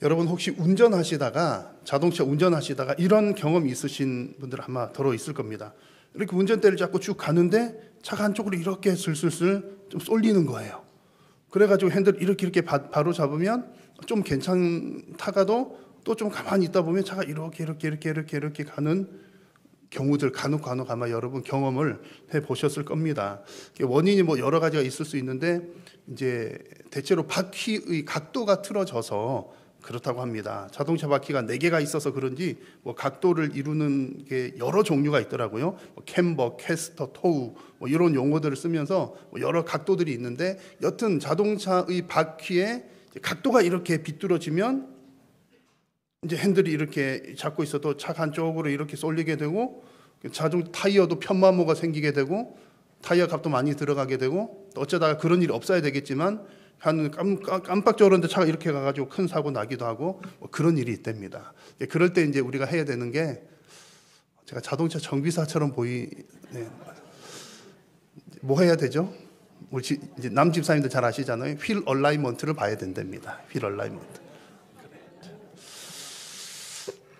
여러분 혹시 자동차 운전하시다가 이런 경험이 있으신 분들 아마 더러 있을 겁니다. 이렇게 운전대를 잡고 쭉 가는데 차가 한쪽으로 이렇게 슬슬슬 좀 쏠리는 거예요. 그래가지고 핸들 이렇게 바로 잡으면 좀 괜찮다가도 또 좀 가만히 있다 보면 차가 이렇게 가는 경우들 간혹 아마 여러분 경험을 해 보셨을 겁니다. 원인이 뭐 여러 가지가 있을 수 있는데 이제 대체로 바퀴의 각도가 틀어져서 그렇다고 합니다. 자동차 바퀴가 4개가 있어서 그런지 뭐 각도를 이루는 게 여러 종류가 있더라고요. 뭐 캠버, 캐스터, 토우 뭐 이런 용어들을 쓰면서 뭐 여러 각도들이 있는데 여튼 자동차의 바퀴의 각도가 이렇게 비뚤어지면 이제 핸들이 이렇게 잡고 있어도 차가 한쪽으로 이렇게 쏠리게 되고 자동 타이어도 편마모가 생기게 되고 타이어 값도 많이 들어가게 되고 또 어쩌다가 그런 일이 없어야 되겠지만 한 깜빡저런데 차가 이렇게 가가지고 큰 사고 나기도 하고 뭐 그런 일이 있답니다. 그럴 때 이제 우리가 해야 되는 게 제가 자동차 정비사처럼 뭐 해야 되죠? 우리 이제 남 집사님들 잘 아시잖아요. 휠 얼라이먼트를 봐야 된답니다. 휠 얼라이먼트.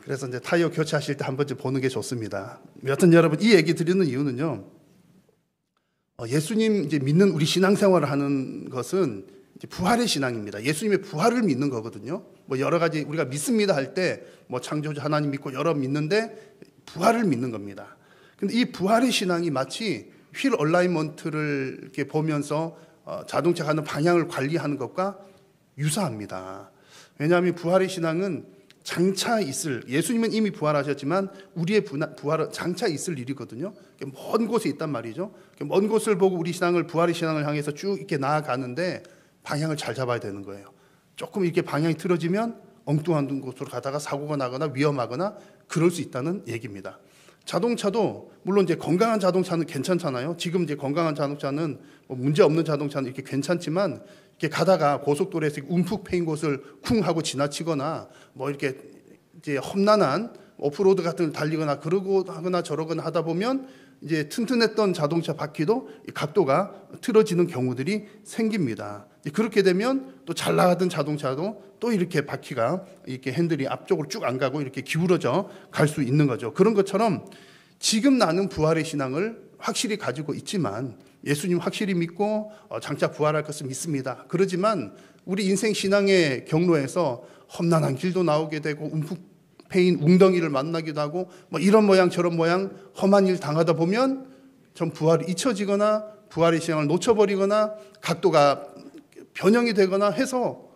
그래서 이제 타이어 교체하실 때 한 번쯤 보는 게 좋습니다. 여튼 여러분 이 얘기 드리는 이유는요. 예수님 이제 믿는 우리 신앙생활을 하는 것은 이제 부활의 신앙입니다. 예수님의 부활을 믿는 거거든요. 뭐 여러 가지 우리가 믿습니다 할 때 뭐 창조주 하나님 믿고 여러 믿는데 부활을 믿는 겁니다. 근데 이 부활의 신앙이 마치 휠 얼라이먼트를 이렇게 보면서 자동차 가는 방향을 관리하는 것과 유사합니다. 왜냐하면 부활의 신앙은 장차 있을, 예수님은 이미 부활하셨지만 우리의 부활은 장차 있을 일이거든요. 먼 곳에 있단 말이죠. 먼 곳을 보고 우리 신앙을, 부활의 신앙을 향해서 쭉 이렇게 나아가는데 방향을 잘 잡아야 되는 거예요. 조금 이렇게 방향이 틀어지면 엉뚱한 곳으로 가다가 사고가 나거나 위험하거나 그럴 수 있다는 얘기입니다. 자동차도 물론 이제 건강한 자동차는 괜찮잖아요. 지금 이제 건강한 자동차는 뭐 문제 없는 자동차는 이렇게 괜찮지만 이렇게 가다가 고속도로에서 움푹 패인 곳을 쿵 하고 지나치거나 뭐 이렇게 이제 험난한 오프로드 같은 걸 달리거나 그러고 하거나 저러거나 하다 보면 이제 튼튼했던 자동차 바퀴도 각도가 틀어지는 경우들이 생깁니다. 그렇게 되면 또 잘 나가던 자동차도 또 이렇게 바퀴가 이렇게 핸들이 앞쪽으로 쭉 안 가고 이렇게 기울어져 갈 수 있는 거죠. 그런 것처럼 지금 나는 부활의 신앙을 확실히 가지고 있지만 예수님 확실히 믿고 장차 부활할 것을 믿습니다. 그러지만 우리 인생 신앙의 경로에서 험난한 길도 나오게 되고 움푹 패인 웅덩이를 만나기도 하고 뭐 이런 모양 저런 모양 험한 일 당하다 보면 좀 부활이 잊혀지거나 부활의 신앙을 놓쳐버리거나 각도가 변형이 되거나 해서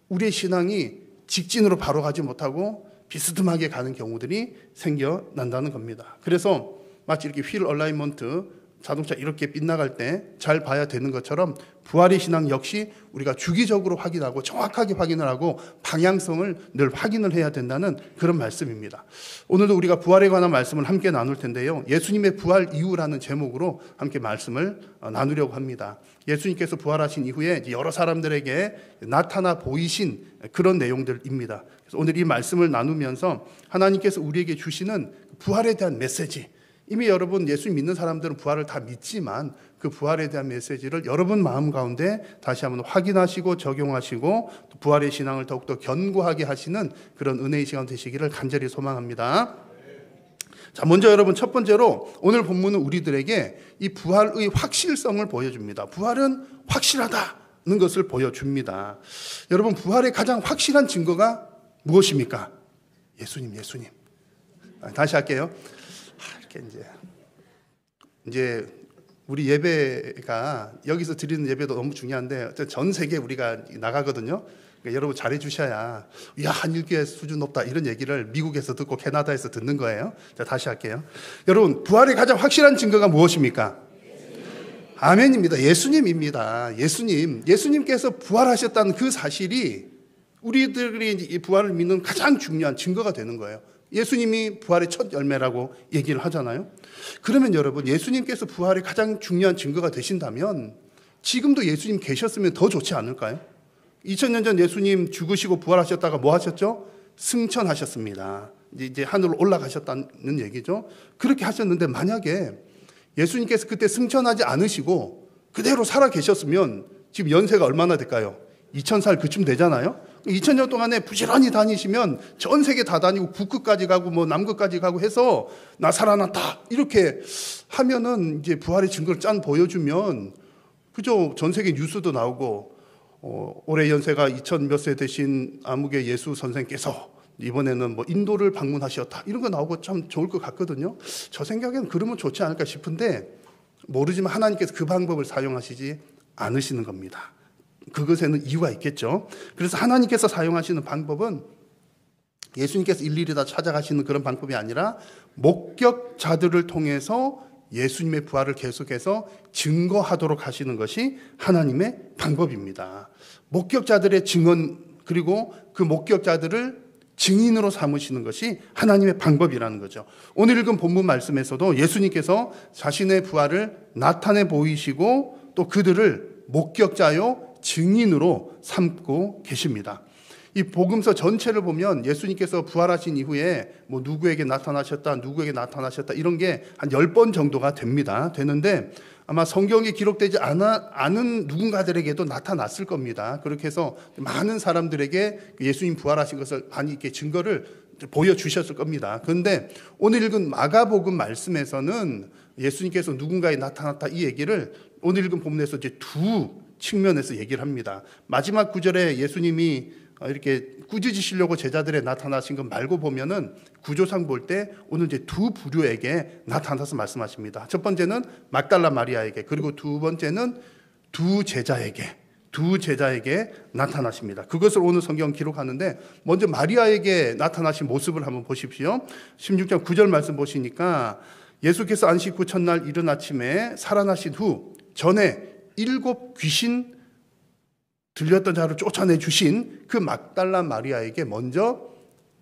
우리의 신앙이 직진으로 바로 가지 못하고 비스듬하게 가는 경우들이 생겨난다는 겁니다. 그래서 마치 이렇게 휠 얼라이먼트 자동차 이렇게 빗나갈 때 잘 봐야 되는 것처럼 부활의 신앙 역시 우리가 주기적으로 확인하고 정확하게 확인을 하고 방향성을 늘 확인을 해야 된다는 그런 말씀입니다. 오늘도 우리가 부활에 관한 말씀을 함께 나눌 텐데요. 예수님의 부활 이유라는 제목으로 함께 말씀을 나누려고 합니다. 예수님께서 부활하신 이후에 여러 사람들에게 나타나 보이신 그런 내용들입니다. 그래서 오늘 이 말씀을 나누면서 하나님께서 우리에게 주시는 부활에 대한 메시지, 이미 여러분 예수 믿는 사람들은 부활을 다 믿지만 그 부활에 대한 메시지를 여러분 마음 가운데 다시 한번 확인하시고 적용하시고 부활의 신앙을 더욱더 견고하게 하시는 그런 은혜의 시간 되시기를 간절히 소망합니다. 자, 먼저 여러분 첫 번째로 오늘 본문은 우리들에게 이 부활의 확실성을 보여줍니다. 부활은 확실하다는 것을 보여줍니다. 여러분 부활의 가장 확실한 증거가 무엇입니까? 예수님. 다시 할게요. 이렇게 이제 우리 예배가 여기서 드리는 예배도 너무 중요한데 전 세계 우리가 나가거든요. 그러니까 여러분 잘해 주셔야 야 한일교회 수준 높다 이런 얘기를 미국에서 듣고 캐나다에서 듣는 거예요. 자, 다시 할게요. 여러분 부활의 가장 확실한 증거가 무엇입니까? 아멘입니다. 예수님입니다. 예수님께서 부활하셨다는 그 사실이 우리들이 이 부활을 믿는 가장 중요한 증거가 되는 거예요. 예수님이 부활의 첫 열매라고 얘기를 하잖아요. 그러면 여러분 예수님께서 부활의 가장 중요한 증거가 되신다면 지금도 예수님 계셨으면 더 좋지 않을까요? 2000년 전 예수님 죽으시고 부활하셨다가 뭐 하셨죠? 승천하셨습니다. 이제 하늘로 올라가셨다는 얘기죠. 그렇게 하셨는데 만약에 예수님께서 그때 승천하지 않으시고 그대로 살아 계셨으면 지금 연세가 얼마나 될까요? 2000살 그쯤 되잖아요. 2000년 동안에 부지런히 다니시면 전 세계 다 다니고 북극까지 가고 뭐 남극까지 가고 해서 나 살아났다 이렇게 하면은 이제 부활의 증거를 짠 보여주면 그죠? 전 세계 뉴스도 나오고 올해 연세가 2000 몇 세 되신 암흑의 예수 선생께서 이번에는 뭐 인도를 방문하셨다 이런 거 나오고 참 좋을 것 같거든요. 저 생각에는 그러면 좋지 않을까 싶은데 모르지만 하나님께서 그 방법을 사용하시지 않으시는 겁니다. 그것에는 이유가 있겠죠. 그래서 하나님께서 사용하시는 방법은 예수님께서 일일이 다 찾아가시는 그런 방법이 아니라 목격자들을 통해서 예수님의 부활을 계속해서 증거하도록 하시는 것이 하나님의 방법입니다. 목격자들의 증언 그리고 그 목격자들을 증인으로 삼으시는 것이 하나님의 방법이라는 거죠. 오늘 읽은 본문 말씀에서도 예수님께서 자신의 부활을 나타내 보이시고 또 그들을 목격자요 증인으로 삼고 계십니다. 이 복음서 전체를 보면 예수님께서 부활하신 이후에 뭐 누구에게 나타나셨다 이런 게 한 10번 정도가 되는데 아마 성경에 기록되지 않은 누군가들에게도 나타났을 겁니다. 그렇게 해서 많은 사람들에게 예수님 부활하신 것을 많이 이렇게 증거를 보여주셨을 겁니다. 그런데 오늘 읽은 마가복음 말씀에서는 예수님께서 누군가에 나타났다 이 얘기를 오늘 읽은 본문에서 이제 두 측면에서 얘기를 합니다. 마지막 구절에 예수님이 이렇게 꾸짖으시려고 제자들에 나타나신 것 말고 보면은 구조상 볼 때 오늘 이제 두 부류에게 나타나서 말씀하십니다. 첫 번째는 막달라 마리아에게, 그리고 두 번째는 두 제자에게 나타나십니다. 그것을 오늘 성경 기록하는데 먼저 마리아에게 나타나신 모습을 한번 보십시오. 16장 9절 말씀 보시니까 예수께서 안식 후 첫날 이른 아침에 살아나신 후 전에 7 귀신 들렸던 자를 쫓아내 주신 그 막달라 마리아에게 먼저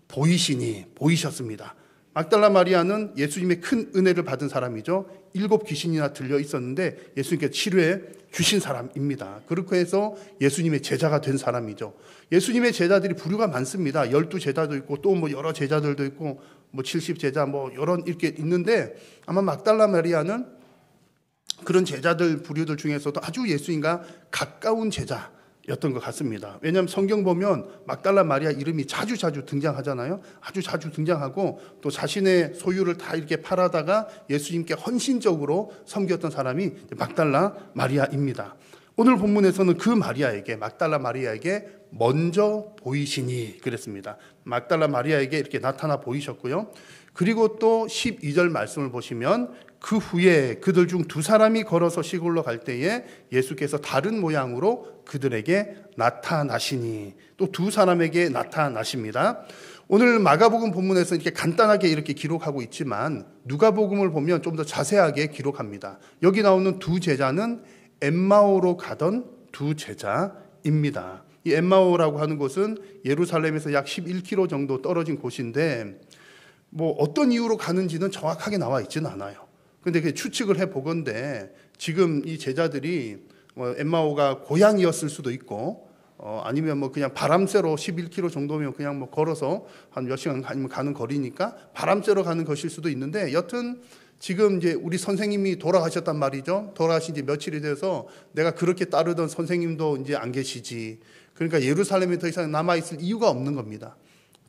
보이셨습니다. 막달라 마리아는 예수님의 큰 은혜를 받은 사람이죠. 7 귀신이나 들려 있었는데 예수님께 치료해 주신 사람입니다. 그렇게 해서 예수님의 제자가 된 사람이죠. 예수님의 제자들이 부류가 많습니다. 12 제자도 있고 또 뭐 여러 제자들도 있고 뭐 70 제자 뭐 여러 이렇게 있는데 아마 막달라 마리아는 그런 제자들 부류들 중에서도 아주 예수님과 가까운 제자였던 것 같습니다. 왜냐하면 성경 보면 막달라 마리아 이름이 자주 등장하잖아요. 아주 자주 등장하고 또 자신의 소유를 다 이렇게 팔아다가 예수님께 헌신적으로 섬겼던 사람이 막달라 마리아입니다. 오늘 본문에서는 그 막달라 마리아에게 먼저 보이시니 그랬습니다. 막달라 마리아에게 이렇게 나타나 보이셨고요. 그리고 또 12절 말씀을 보시면 그 후에 그들 중 2 사람이 걸어서 시골로 갈 때에 예수께서 다른 모양으로 그들에게 나타나시니 또 2 사람에게 나타나십니다. 오늘 마가복음 본문에서 이렇게 간단하게 이렇게 기록하고 있지만 누가복음을 보면 좀 더 자세하게 기록합니다. 여기 나오는 2 제자는 엠마오로 가던 2 제자입니다. 이 엠마오라고 하는 곳은 예루살렘에서 약 11km 정도 떨어진 곳인데 뭐 어떤 이유로 가는지는 정확하게 나와 있지는 않아요. 근데 추측을 해보건대 지금 이 제자들이 엠마오가 고향이었을 수도 있고 아니면 뭐 그냥 바람 쐬러 11km 정도면 그냥 뭐 걸어서 한 몇 시간 가는 거리니까 바람 쐬러 가는 것일 수도 있는데 여튼 지금 이제 우리 선생님이 돌아가셨단 말이죠. 돌아가신 지 며칠이 돼서 내가 그렇게 따르던 선생님도 이제 안 계시지. 그러니까 예루살렘에 더 이상 남아있을 이유가 없는 겁니다.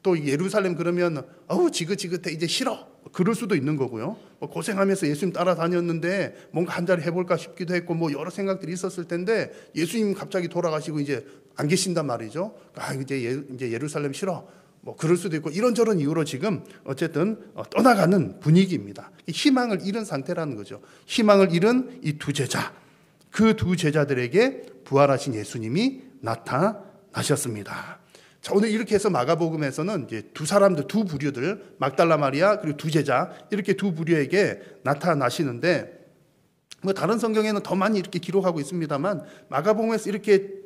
또 예루살렘 그러면 지긋지긋해 이제 싫어 그럴 수도 있는 거고요. 고생하면서 예수님 따라다녔는데 뭔가 한 자리 해볼까 싶기도 했고 뭐 여러 생각들이 있었을 텐데 예수님 갑자기 돌아가시고 이제 안 계신단 말이죠. 이제 예루살렘 싫어 뭐 그럴 수도 있고 이런저런 이유로 지금 어쨌든 떠나가는 분위기입니다. 희망을 잃은 상태라는 거죠. 희망을 잃은 이 2 제자, 그 2 제자들에게 부활하신 예수님이 나타나셨습니다. 자, 오늘 이렇게 해서 마가복음에서는 이제 2 사람들, 2 부류들, 막달라 마리아 그리고 2 제자 이렇게 2 부류에게 나타나시는데 뭐 다른 성경에는 더 많이 이렇게 기록하고 있습니다만 마가복음에서 이렇게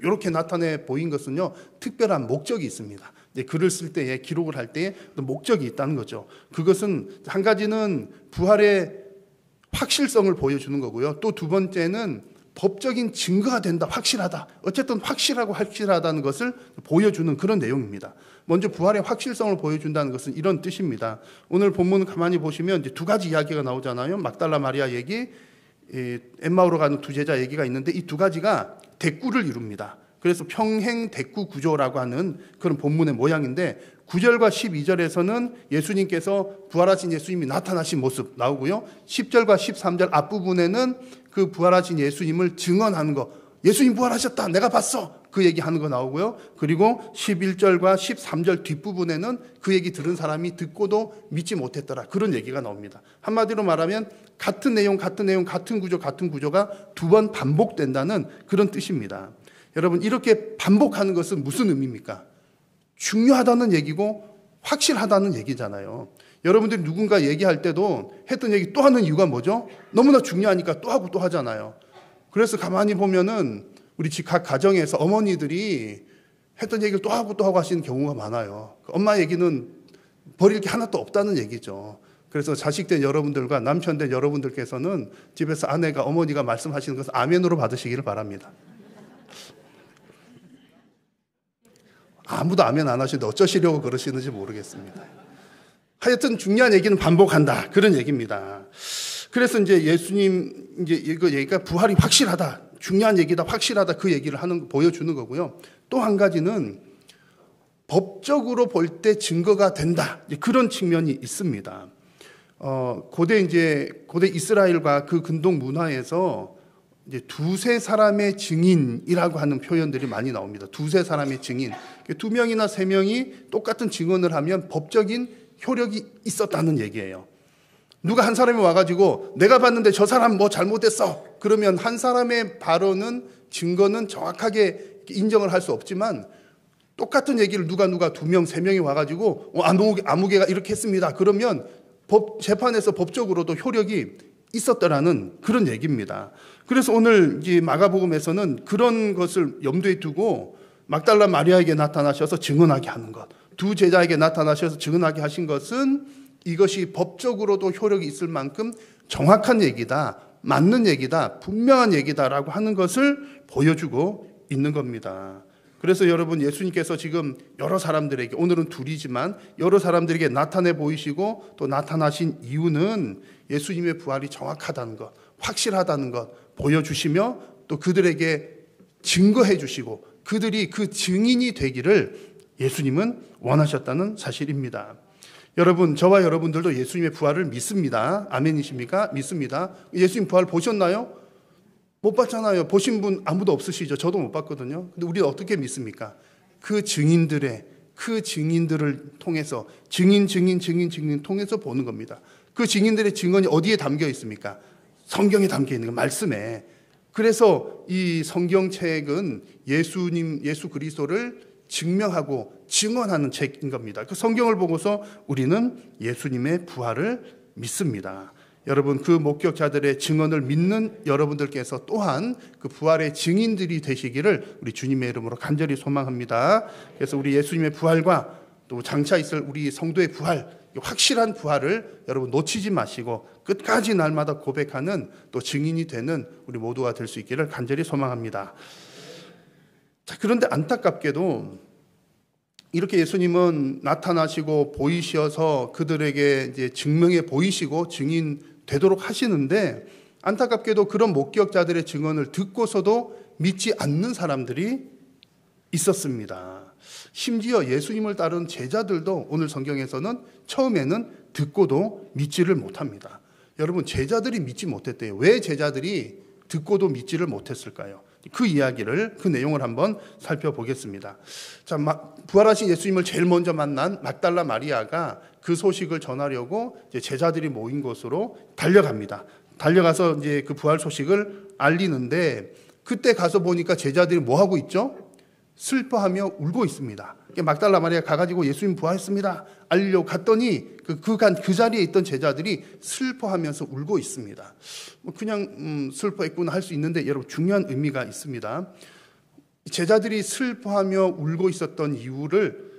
이렇게 나타내 보인 것은요 특별한 목적이 있습니다. 글을 쓸 때에 기록을 할 때에 목적이 있다는 거죠. 그것은 한 가지는 부활의 확실성을 보여주는 거고요. 또 2 번째는 법적인 증거가 된다, 확실하다. 어쨌든 확실하다는 것을 보여주는 그런 내용입니다. 먼저 부활의 확실성을 보여준다는 것은 이런 뜻입니다. 오늘 본문 가만히 보시면 이제 2 가지 이야기가 나오잖아요. 막달라 마리아 얘기, 엠마오로 가는 2 제자 얘기가 있는데 이 2 가지가 대꾸를 이룹니다. 그래서 평행 대구 구조라고 하는 그런 본문의 모양인데 9절과 12절에서는 예수님께서 부활하신 예수님이 나타나신 모습 나오고요. 10절과 13절 앞부분에는 그 부활하신 예수님을 증언하는 거, 예수님 부활하셨다, 내가 봤어, 그 얘기하는 거 나오고요. 그리고 11절과 13절 뒷부분에는 그 얘기 들은 사람이 듣고도 믿지 못했더라, 그런 얘기가 나옵니다. 한마디로 말하면 같은 내용, 같은 구조가 두 번 반복된다는 그런 뜻입니다. 여러분, 이렇게 반복하는 것은 무슨 의미입니까? 중요하다는 얘기고 확실하다는 얘기잖아요. 여러분들이 누군가 얘기할 때도 했던 얘기 또 하는 이유가 뭐죠? 너무나 중요하니까 또 하고 또 하잖아요. 그래서 가만히 보면은 우리 집 각 가정에서 어머니들이 했던 얘기를 또 하고 하시는 경우가 많아요. 엄마 얘기는 버릴 게 하나도 없다는 얘기죠. 그래서 자식 된 여러분들과 남편 된 여러분들께서는 집에서 아내가, 어머니가 말씀하시는 것을 아멘으로 받으시기를 바랍니다. 아무도 아멘 안 하시는데 어쩌시려고 그러시는지 모르겠습니다. 하여튼 중요한 얘기는 반복한다, 그런 얘기입니다. 그래서 이제 예수님, 이제 이거 얘기가 부활이 확실하다, 중요한 얘기다, 확실하다, 그 얘기를 보여주는 거고요. 또 한 가지는 법적으로 볼 때 증거가 된다, 그런 측면이 있습니다. 고대 이스라엘과 그 근동 문화에서 이제 두세 사람의 증인이라고 하는 표현들이 많이 나옵니다. 두세 사람의 증인, 두 명이나 세 명이 똑같은 증언을 하면 법적인 효력이 있었다는 얘기예요. 누가 한 사람이 와가지고 내가 봤는데 저 사람 뭐 잘못했어, 그러면 한 사람의 발언은, 증거는 정확하게 인정을 할 수 없지만 똑같은 얘기를 누가 두 명, 세 명이 와가지고 아무개가 이렇게 했습니다, 그러면 재판에서 법적으로도 효력이 있었더라는 그런 얘기입니다. 그래서 오늘 이 마가복음에서는 그런 것을 염두에 두고 막달라 마리아에게 나타나셔서 증언하게 하는 것, 두 제자에게 나타나셔서 증언하게 하신 것은 이것이 법적으로도 효력이 있을 만큼 정확한 얘기다, 맞는 얘기다, 분명한 얘기다라고 하는 것을 보여주고 있는 겁니다. 그래서 여러분, 예수님께서 지금 여러 사람들에게, 오늘은 둘이지만 여러 사람들에게 나타내 보이시고 또 나타나신 이유는 예수님의 부활이 정확하다는 것, 확실하다는 것 보여주시며 또 그들에게 증거해 주시고 그들이 그 증인이 되기를 예수님은 원하셨다는 사실입니다. 여러분, 저와 여러분들도 예수님의 부활을 믿습니다. 아멘이십니까? 믿습니다. 예수님 부활 보셨나요? 못 봤잖아요. 보신 분 아무도 없으시죠? 저도 못 봤거든요. 근데 우리는 어떻게 믿습니까? 그 증인들을 통해서 증인 통해서 보는 겁니다. 그 증인들의 증언이 어디에 담겨 있습니까? 성경에 담겨 있는 거, 말씀에. 그래서 이 성경책은 예수 그리스도를 증명하고 증언하는 책인 겁니다. 그 성경을 보고서 우리는 예수님의 부활을 믿습니다. 여러분, 그 목격자들의 증언을 믿는 여러분들께서 또한 그 부활의 증인들이 되시기를 우리 주님의 이름으로 간절히 소망합니다. 그래서 우리 예수님의 부활과 또 장차 있을 우리 성도의 부활, 확실한 부활을 여러분 놓치지 마시고 끝까지 날마다 고백하는 또 증인이 되는 우리 모두가 될 수 있기를 간절히 소망합니다. 자, 그런데 안타깝게도 이렇게 예수님은 나타나시고 보이셔서 그들에게 이제 증명해 보이시고 증인 되도록 하시는데, 안타깝게도 그런 목격자들의 증언을 듣고서도 믿지 않는 사람들이 있었습니다. 심지어 예수님을 따른 제자들도 오늘 성경에서는 처음에는 듣고도 믿지를 못합니다. 여러분, 제자들이 믿지 못했대요. 왜 제자들이 듣고도 믿지를 못했을까요? 그 이야기를, 그 내용을 한번 살펴보겠습니다. 자, 부활하신 예수님을 제일 먼저 만난 막달라 마리아가 그 소식을 전하려고 이제 제자들이 모인 곳으로 달려갑니다. 달려가서 이제 그 부활 소식을 알리는데, 그때 가서 보니까 제자들이 뭐 하고 있죠? 슬퍼하며 울고 있습니다. 막달라 마리아 가가지고 예수님 부활했습니다 알리려고 갔더니 그 자리에 있던 제자들이 슬퍼하면서 울고 있습니다. 그냥 슬퍼했구나 할 수 있는데 여러분, 중요한 의미가 있습니다. 제자들이 슬퍼하며 울고 있었던 이유를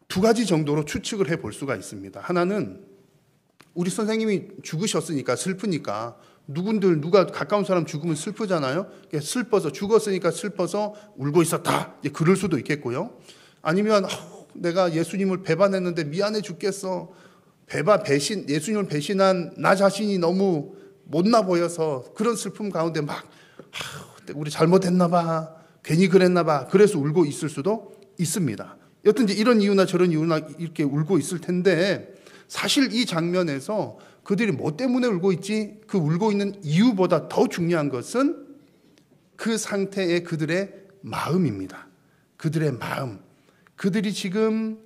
두 가지 정도로 추측을 해볼 수가 있습니다. 하나는 우리 선생님이 죽으셨으니까 슬프니까, 누가 가까운 사람 죽으면 슬프잖아요. 슬퍼서, 죽었으니까 슬퍼서 울고 있었다, 그럴 수도 있겠고요. 아니면 내가 예수님을 배반했는데 미안해 죽겠어, 예수님을 배신한 나 자신이 너무 못나 보여서 그런 슬픔 가운데 우리 잘못했나 봐, 괜히 그랬나 봐. 그래서 울고 있을 수도 있습니다. 여튼 이제 이런 이유나 저런 이유나 이렇게 울고 있을 텐데 사실 이 장면에서 그들이 뭐 때문에 울고 있지? 그 울고 있는 이유보다 더 중요한 것은 그 상태의 그들의 마음입니다. 그들의 마음. 그들이 지금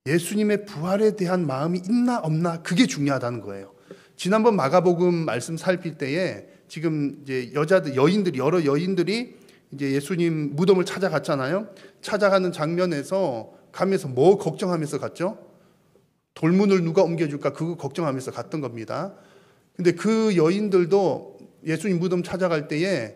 예수님의 부활에 대한 마음이 있나 없나 그게 중요하다는 거예요. 지난번 마가복음 말씀 살필 때에 지금 이제 여러 여인들이 이제 예수님 무덤을 찾아갔잖아요. 찾아가는 장면에서 가면서 뭐 걱정하면서 갔죠? 돌문을 누가 옮겨줄까 그거 걱정하면서 갔던 겁니다. 근데 그 여인들도 예수님 무덤 찾아갈 때에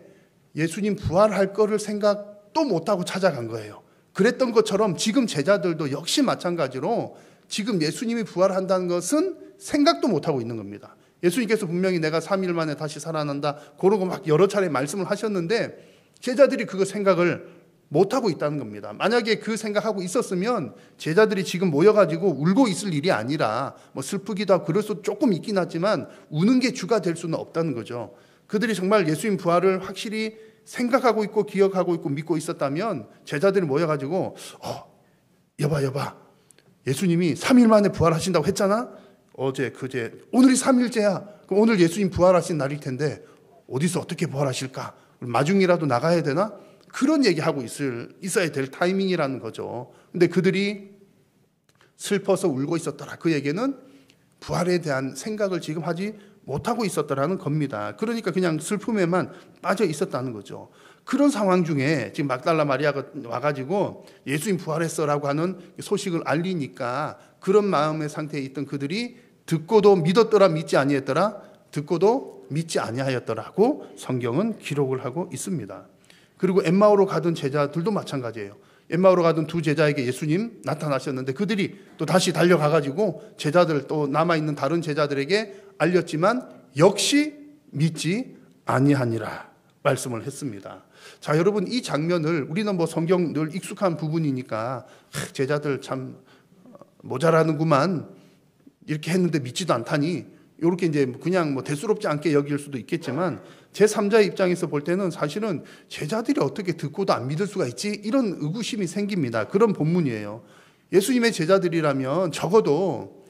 예수님 부활할 거를 생각도 못하고 찾아간 거예요. 그랬던 것처럼 지금 제자들도 역시 마찬가지로 지금 예수님이 부활한다는 것은 생각도 못하고 있는 겁니다. 예수님께서 분명히 내가 3일 만에 다시 살아난다 그러고 막 여러 차례 말씀을 하셨는데 제자들이 그거 생각을 못하고 있다는 겁니다. 만약에 그 생각하고 있었으면 제자들이 지금 모여가지고 울고 있을 일이 아니라 뭐 슬프기도 하고 그럴 수 조금 있긴 하지만 우는 게 주가 될 수는 없다는 거죠. 그들이 정말 예수님 부활을 확실히 생각하고 있고 기억하고 있고 믿고 있었다면 제자들이 모여가지고 여봐 예수님이 3일 만에 부활하신다고 했잖아. 어제 그제 오늘이 3일째야. 그럼 오늘 예수님 부활하신 날일 텐데 어디서 어떻게 부활하실까? 마중이라도 나가야 되나? 그런 얘기하고 있어야 될 타이밍이라는 거죠. 근데 그들이 슬퍼서 울고 있었더라. 그 얘기는 부활에 대한 생각을 지금 하지 못하고 있었더라는 겁니다. 그러니까 그냥 슬픔에만 빠져 있었다는 거죠. 그런 상황 중에 지금 막달라 마리아가 와가지고 예수님 부활했어라고 하는 소식을 알리니까 그런 마음의 상태에 있던 그들이 듣고도 믿었더라 믿지 아니했더라 듣고도 믿지 아니하였더라고 성경은 기록을 하고 있습니다. 그리고 엠마오로 가던 제자들도 마찬가지예요. 엠마오로 가던 두 제자에게 예수님 나타나셨는데 그들이 또 다시 달려가가지고 제자들 또 남아있는 다른 제자들에게 알렸지만 역시 믿지 아니하니라 말씀을 했습니다. 자, 여러분 이 장면을 우리는 뭐 성경 늘 익숙한 부분이니까 제자들 참 모자라는구만 이렇게 했는데 믿지도 않다니 이렇게 이제 그냥 뭐 대수롭지 않게 여길 수도 있겠지만 제3자의 입장에서 볼 때는 사실은 제자들이 어떻게 듣고도 안 믿을 수가 있지? 이런 의구심이 생깁니다. 그런 본문이에요. 예수님의 제자들이라면 적어도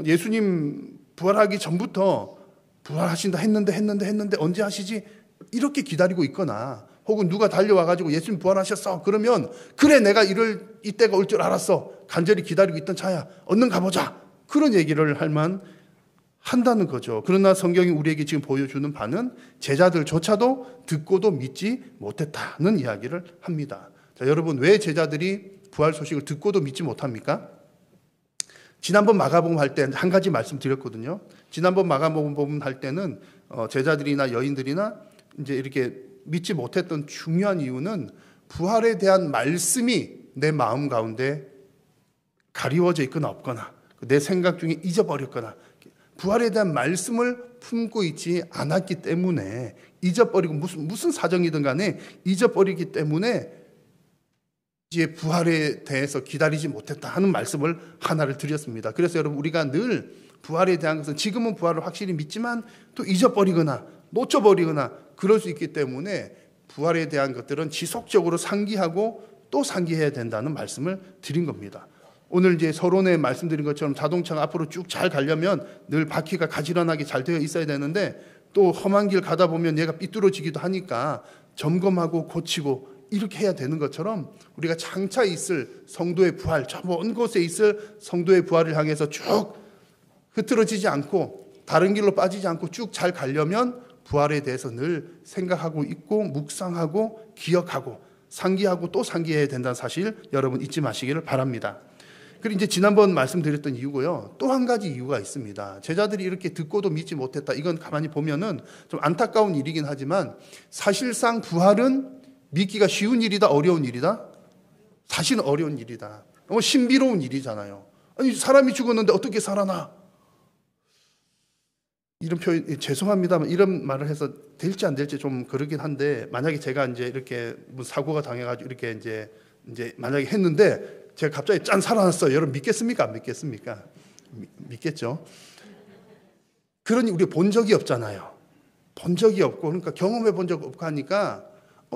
예수님 부활하기 전부터 부활하신다 했는데 언제 하시지? 이렇게 기다리고 있거나 혹은 누가 달려와가지고 예수님 부활하셨어. 그러면 그래 내가 이때가 올 줄 알았어. 간절히 기다리고 있던 차야. 얼른 가보자. 그런 얘기를 할 만 한다는 거죠. 그러나 성경이 우리에게 지금 보여주는 바는 제자들조차도 듣고도 믿지 못했다는 이야기를 합니다. 자, 여러분 왜 제자들이 부활 소식을 듣고도 믿지 못합니까? 지난번 마가복음 할 때 한 가지 말씀드렸거든요. 지난번 마가복음 할 때는 제자들이나 여인들이나 이제 이렇게 믿지 못했던 중요한 이유는 부활에 대한 말씀이 내 마음 가운데 가리워져 있거나 없거나 내 생각 중에 잊어버렸거나 부활에 대한 말씀을 품고 있지 않았기 때문에 잊어버리고 무슨 사정이든 간에 잊어버리기 때문에 이제 부활에 대해서 기다리지 못했다 하는 말씀을 하나를 드렸습니다. 그래서 여러분 우리가 늘 부활에 대한 것은 지금은 부활을 확실히 믿지만 또 잊어버리거나 놓쳐버리거나 그럴 수 있기 때문에 부활에 대한 것들은 지속적으로 상기하고 또 상기해야 된다는 말씀을 드린 겁니다. 오늘 이제 서론에 말씀드린 것처럼 자동차가 앞으로 쭉 잘 가려면 늘 바퀴가 가지런하게 잘 되어 있어야 되는데 또 험한 길 가다 보면 얘가 삐뚤어지기도 하니까 점검하고 고치고 이렇게 해야 되는 것처럼 우리가 장차 있을 성도의 부활, 저 먼 곳에 있을 성도의 부활을 향해서 쭉 흐트러지지 않고 다른 길로 빠지지 않고 쭉 잘 가려면 부활에 대해서 늘 생각하고 있고 묵상하고 기억하고 상기하고 또 상기해야 된다는 사실 여러분 잊지 마시기를 바랍니다. 그리고 이제 지난번 말씀드렸던 이유고요. 또 한 가지 이유가 있습니다. 제자들이 이렇게 듣고도 믿지 못했다. 이건 가만히 보면은 좀 안타까운 일이긴 하지만 사실상 부활은 믿기가 쉬운 일이다, 어려운 일이다? 사실은 어려운 일이다. 너무 신비로운 일이잖아요. 아니 사람이 죽었는데 어떻게 살아나? 이런 표현 죄송합니다만 이런 말을 해서 될지 안 될지 좀 그러긴 한데 만약에 제가 이제 이렇게 무슨 사고가 당해가지고 이렇게 이제 만약에 했는데 제가 갑자기 짠 살아났어요. 여러분 믿겠습니까? 안 믿겠습니까? 믿겠죠. 그러니 우리 본 적이 없잖아요. 본 적이 없고 그러니까 경험해 본 적 없고 하니까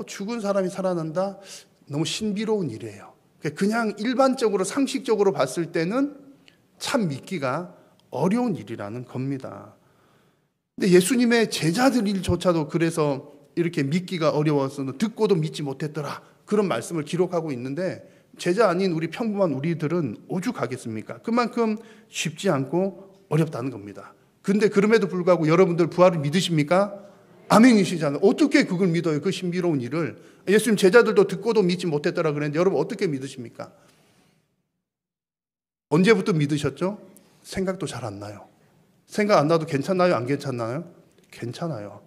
죽은 사람이 살아난다? 너무 신비로운 일이에요. 그냥 일반적으로 상식적으로 봤을 때는 참 믿기가 어려운 일이라는 겁니다. 근데 예수님의 제자들조차도 그래서 이렇게 믿기가 어려워서 듣고도 믿지 못했더라, 그런 말씀을 기록하고 있는데, 제자 아닌 우리 평범한 우리들은 오죽하겠습니까? 그만큼 쉽지 않고 어렵다는 겁니다. 근데 그럼에도 불구하고 여러분들 부활을 믿으십니까? 아멘이시잖아요. 어떻게 그걸 믿어요? 그 신비로운 일을. 예수님 제자들도 듣고도 믿지 못했더라 그랬는데 여러분 어떻게 믿으십니까? 언제부터 믿으셨죠? 생각도 잘 안 나요. 생각 안 나도 괜찮나요? 안 괜찮나요? 괜찮아요.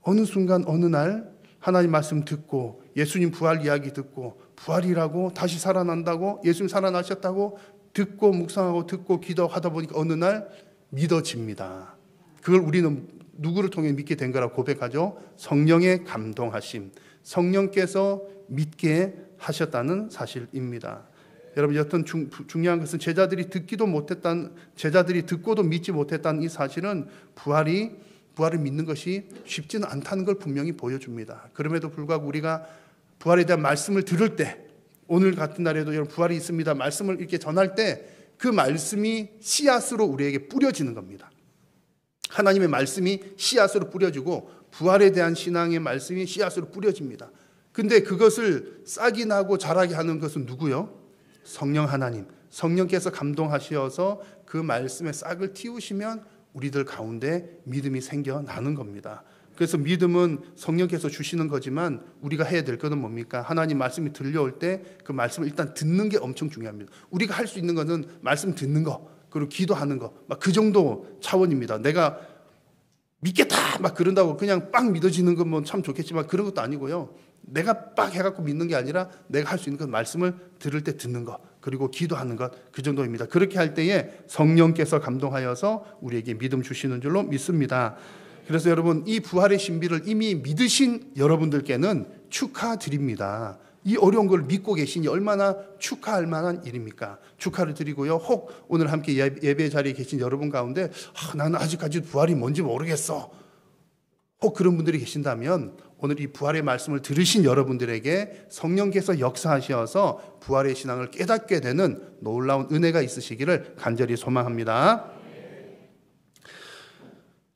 어느 순간 어느 날 하나님 말씀 듣고 예수님 부활 이야기 듣고 부활이라고, 다시 살아난다고, 예수님 살아나셨다고 듣고 묵상하고 듣고 기도하다 보니까 어느 날 믿어집니다. 그걸 우리는 누구를 통해 믿게 된 거라고 고백하죠? 성령의 감동하심, 성령께서 믿게 하셨다는 사실입니다. 여러분, 여튼 중요한 것은 제자들이 듣고도 믿지 못했다는 이 사실은 부활을 믿는 것이 쉽지는 않다는 걸 분명히 보여줍니다. 그럼에도 불구하고 우리가 부활에 대한 말씀을 들을 때, 오늘 같은 날에도 여러분 부활이 있습니다 말씀을 이렇게 전할 때 그 말씀이 씨앗으로 우리에게 뿌려지는 겁니다. 하나님의 말씀이 씨앗으로 뿌려지고 부활에 대한 신앙의 말씀이 씨앗으로 뿌려집니다. 근데 그것을 싹이 나고 자라게 하는 것은 누구요? 성령 하나님. 성령께서 감동하셔서 그 말씀의 싹을 틔우시면 우리들 가운데 믿음이 생겨나는 겁니다. 그래서 믿음은 성령께서 주시는 거지만 우리가 해야 될 것은 뭡니까? 하나님 말씀이 들려올 때 그 말씀을 일단 듣는 게 엄청 중요합니다. 우리가 할 수 있는 것은 말씀 듣는 거, 그리고 기도하는 거, 막 그 정도 차원입니다. 내가 믿겠다 막 그런다고 그냥 빡 믿어지는 건 뭐 참 좋겠지만 그런 것도 아니고요. 내가 빡 해갖고 믿는 게 아니라 내가 할 수 있는 건 말씀을 들을 때 듣는 것, 그리고 기도하는 것, 그 정도입니다. 그렇게 할 때에 성령께서 감동하여서 우리에게 믿음 주시는 줄로 믿습니다. 그래서 여러분, 이 부활의 신비를 이미 믿으신 여러분들께는 축하드립니다. 이 어려운 걸 믿고 계시니 얼마나 축하할 만한 일입니까? 축하를 드리고요. 혹 오늘 함께 예배 자리에 계신 여러분 가운데 나는 아직까지 부활이 뭔지 모르겠어, 혹 그런 분들이 계신다면 오늘 이 부활의 말씀을 들으신 여러분들에게 성령께서 역사하셔서 부활의 신앙을 깨닫게 되는 놀라운 은혜가 있으시기를 간절히 소망합니다.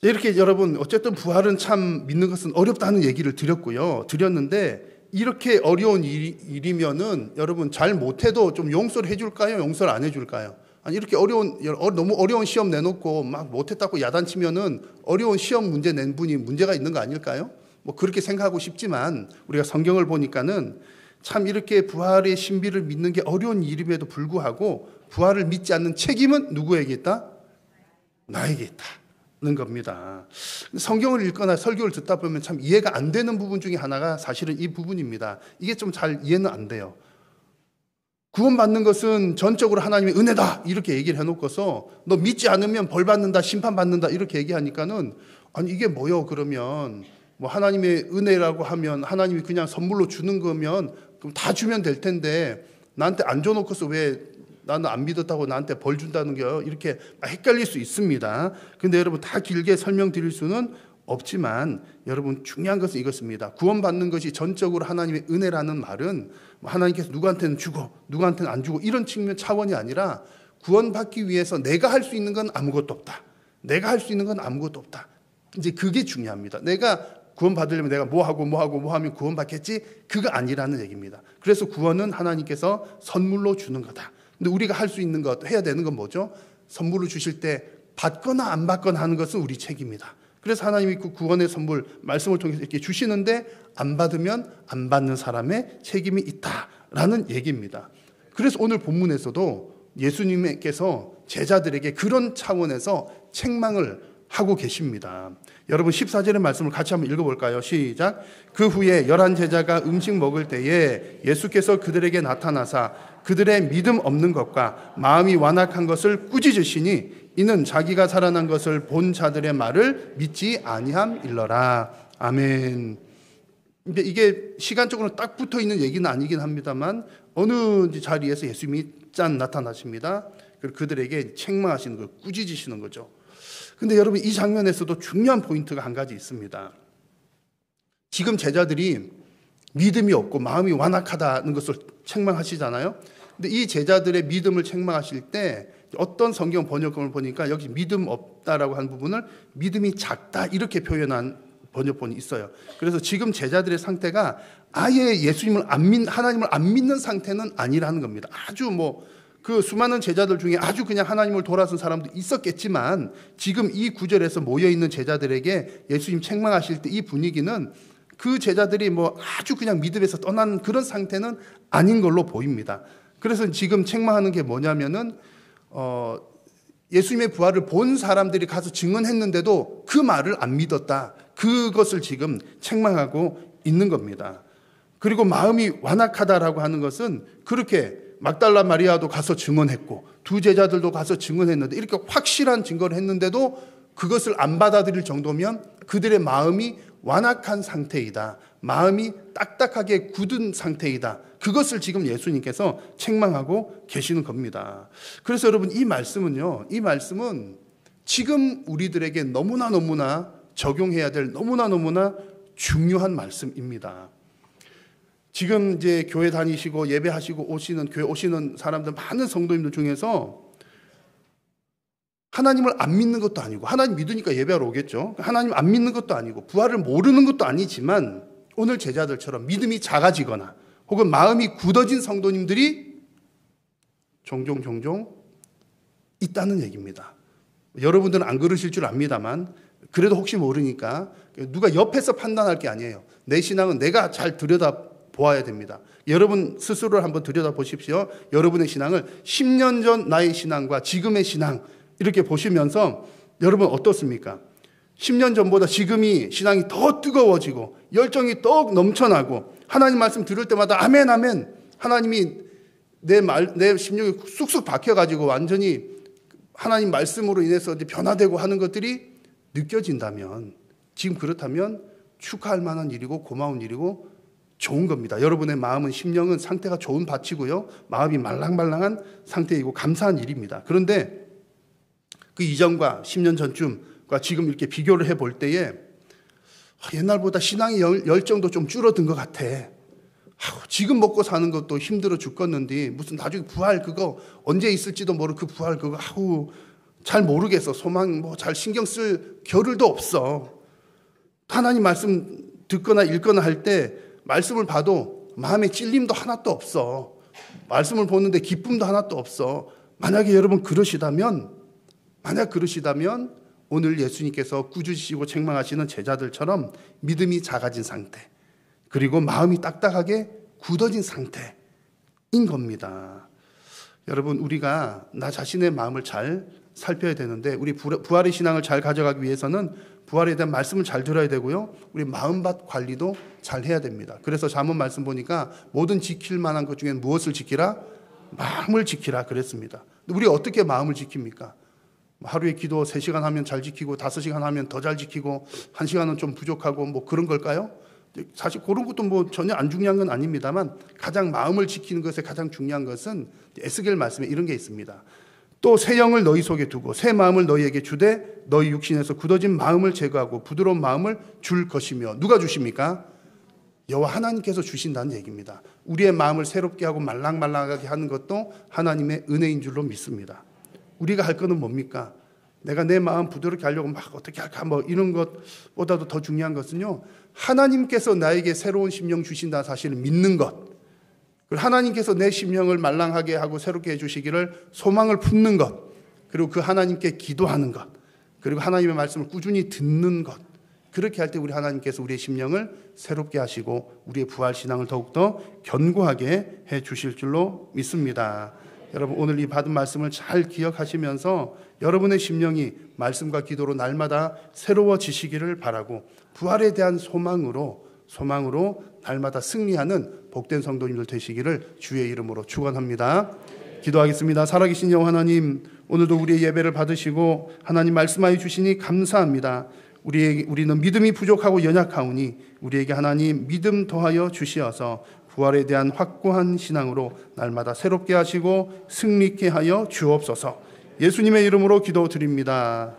이렇게 여러분, 어쨌든 부활은 참 믿는 것은 어렵다는 얘기를 드렸는데, 이렇게 어려운 일이면은 여러분 잘 못해도 좀 용서를 해줄까요? 용서를 안 해줄까요? 아니, 이렇게 너무 어려운 시험 내놓고 막 못했다고 야단치면은 어려운 시험 문제 낸 분이 문제가 있는 거 아닐까요? 뭐 그렇게 생각하고 싶지만 우리가 성경을 보니까는 참 이렇게 부활의 신비를 믿는 게 어려운 일임에도 불구하고 부활을 믿지 않는 책임은 누구에게 있다? 나에게 있다는 겁니다. 성경을 읽거나 설교를 듣다 보면 참 이해가 안 되는 부분 중에 하나가 사실은 이 부분입니다. 이게 좀 잘 이해는 안 돼요. 구원받는 것은 전적으로 하나님의 은혜다 이렇게 얘기를 해놓고서 너 믿지 않으면 벌 받는다, 심판 받는다 이렇게 얘기하니까는, 아니 이게 뭐요? 그러면 뭐 하나님의 은혜라고 하면 하나님이 그냥 선물로 주는 거면 그럼 다 주면 될 텐데 나한테 안 줘놓고서 왜 나는 안 믿었다고 나한테 벌 준다는 게 이렇게 헷갈릴 수 있습니다. 근데 여러분 다 길게 설명드릴 수는 없지만 여러분 중요한 것은 이것입니다. 구원받는 것이 전적으로 하나님의 은혜라는 말은 하나님께서 누구한테는 주고 누구한테는 안 주고 이런 측면 차원이 아니라 구원받기 위해서 내가 할 수 있는 건 아무것도 없다. 내가 할 수 있는 건 아무것도 없다. 이제 그게 중요합니다. 내가 구원받으려면 내가 뭐 하면 구원받겠지? 그거 아니라는 얘기입니다. 그래서 구원은 하나님께서 선물로 주는 거다. 근데 우리가 할 수 있는 것, 해야 되는 건 뭐죠? 선물을 주실 때 받거나 안 받거나 하는 것은 우리 책임이다. 그래서 하나님이 그 구원의 선물, 말씀을 통해서 이렇게 주시는데 안 받으면 안 받는 사람의 책임이 있다라는 얘기입니다. 그래서 오늘 본문에서도 예수님께서 제자들에게 그런 차원에서 책망을 하고 계십니다. 여러분 14절의 말씀을 같이 한번 읽어볼까요? 시작. 그 후에 11 제자가 음식 먹을 때에 예수께서 그들에게 나타나사 그들의 믿음 없는 것과 마음이 완악한 것을 꾸짖으시니 이는 자기가 살아난 것을 본 자들의 말을 믿지 아니함일러라. 아멘. 근데 이게 시간적으로 딱 붙어 있는 얘기는 아니긴 합니다만 어느 자리에서 예수님이 짠 나타나십니다. 그리고 그들에게 책망하시는 거, 꾸짖으시는 거죠. 근데 여러분 이 장면에서도 중요한 포인트가 한 가지 있습니다. 지금 제자들이 믿음이 없고 마음이 완악하다는 것을 책망하시잖아요. 근데 이 제자들의 믿음을 책망하실 때 어떤 성경 번역본을 보니까 여기 믿음 없다라고 한 부분을 믿음이 작다 이렇게 표현한 번역본이 있어요. 그래서 지금 제자들의 상태가 아예 하나님을 안 믿는 상태는 아니라는 겁니다. 아주 그 수많은 제자들 중에 아주 그냥 하나님을 돌아선 사람도 있었겠지만 지금 이 구절에서 모여있는 제자들에게 예수님 책망하실 때 이 분위기는 그 제자들이 아주 그냥 믿음에서 떠난 그런 상태는 아닌 걸로 보입니다. 그래서 지금 책망하는 게 뭐냐면은 예수님의 부활을 본 사람들이 가서 증언했는데도 그 말을 안 믿었다. 그것을 지금 책망하고 있는 겁니다. 그리고 마음이 완악하다라고 하는 것은 그렇게 막달라 마리아도 가서 증언했고 두 제자들도 가서 증언했는데 이렇게 확실한 증거를 했는데도 그것을 안 받아들일 정도면 그들의 마음이 완악한 상태이다. 마음이 딱딱하게 굳은 상태이다. 그것을 지금 예수님께서 책망하고 계시는 겁니다. 그래서 여러분 이 말씀은 지금 우리들에게 너무나 적용해야 될 너무나 중요한 말씀입니다. 지금 이제 교회 다니시고 예배하시고 교회 오시는 사람들 많은 성도님들 중에서 하나님을 안 믿는 것도 아니고 하나님 믿으니까 예배하러 오겠죠. 하나님 안 믿는 것도 아니고 부활을 모르는 것도 아니지만 오늘 제자들처럼 믿음이 작아지거나 혹은 마음이 굳어진 성도님들이 종종 있다는 얘기입니다. 여러분들은 안 그러실 줄 압니다만 그래도 혹시 모르니까 누가 옆에서 판단할 게 아니에요. 내 신앙은 내가 잘 들여다보아야 됩니다. 여러분 스스로를 한번 들여다보십시오. 여러분의 신앙을 10년 전 나의 신앙과 지금의 신앙 이렇게 보시면서 여러분 어떻습니까? 10년 전보다 지금이 신앙이 더 뜨거워지고 열정이 더 넘쳐나고 하나님 말씀 들을 때마다 아멘 하나님이 내 심령에 쑥쑥 박혀가지고 완전히 하나님 말씀으로 인해서 이제 변화되고 하는 것들이 느껴진다면 지금 그렇다면 축하할 만한 일이고 고마운 일이고 좋은 겁니다. 여러분의 마음은 심령은 상태가 좋은 밭이고요. 마음이 말랑말랑한 상태이고 감사한 일입니다. 그런데 그 이전과 10년 전쯤과 지금 이렇게 비교를 해볼 때에 옛날보다 신앙의 열정도 좀 줄어든 것 같아. 지금 먹고 사는 것도 힘들어 죽겠는데 무슨 나중에 부활 그거 언제 있을지도 모르고 그 부활 그거 잘 모르겠어. 소망 잘 신경 쓸 겨를도 없어. 하나님 말씀 듣거나 읽거나 할 때 말씀을 봐도 마음에 찔림도 하나도 없어. 말씀을 보는데 기쁨도 하나도 없어. 만약에 여러분 그러시다면 오늘 예수님께서 꾸짖으시고 책망하시는 제자들처럼 믿음이 작아진 상태 그리고 마음이 딱딱하게 굳어진 상태인 겁니다. 여러분 우리가 나 자신의 마음을 잘 살펴야 되는데 우리 부활의 신앙을 잘 가져가기 위해서는 부활에 대한 말씀을 잘 들어야 되고요. 우리 마음밭 관리도 잘 해야 됩니다. 그래서 잠언 말씀 보니까 모든 지킬 만한 것 중에 무엇을 지키라? 마음을 지키라 그랬습니다. 우리 어떻게 마음을 지킵니까? 하루에 기도 3시간 하면 잘 지키고 5시간 하면 더 잘 지키고 1시간은 좀 부족하고 그런 걸까요? 사실 그런 것도 전혀 안 중요한 건 아닙니다만 가장 마음을 지키는 것에 가장 중요한 것은 에스겔 말씀에 이런 게 있습니다. 또 새 영을 너희 속에 두고 새 마음을 너희에게 주되 너희 육신에서 굳어진 마음을 제거하고 부드러운 마음을 줄 것이며 누가 주십니까? 여호와 하나님께서 주신다는 얘기입니다. 우리의 마음을 새롭게 하고 말랑말랑하게 하는 것도 하나님의 은혜인 줄로 믿습니다. 우리가 할 거는 뭡니까? 내가 내 마음 부드럽게 하려고 어떻게 할까 이런 것보다도 더 중요한 것은요. 하나님께서 나에게 새로운 심령 주신다는 사실을 믿는 것. 그리고 하나님께서 내 심령을 말랑하게 하고 새롭게 해주시기를 소망을 품는 것. 그리고 그 하나님께 기도하는 것. 그리고 하나님의 말씀을 꾸준히 듣는 것. 그렇게 할 때 우리 하나님께서 우리의 심령을 새롭게 하시고 우리의 부활신앙을 더욱더 견고하게 해주실 줄로 믿습니다. 여러분 오늘 이 받은 말씀을 잘 기억하시면서 여러분의 심령이 말씀과 기도로 날마다 새로워지시기를 바라고 부활에 대한 소망으로 날마다 승리하는 복된 성도님들 되시기를 주의 이름으로 축원합니다. 기도하겠습니다. 살아계신 여호와 하나님, 오늘도 우리의 예배를 받으시고 하나님 말씀하여 주시니 감사합니다. 우리는 믿음이 부족하고 연약하오니 우리에게 하나님 믿음 더하여 주시어서 부활에 대한 확고한 신앙으로 날마다 새롭게 하시고 승리케 하여 주옵소서. 예수님의 이름으로 기도드립니다.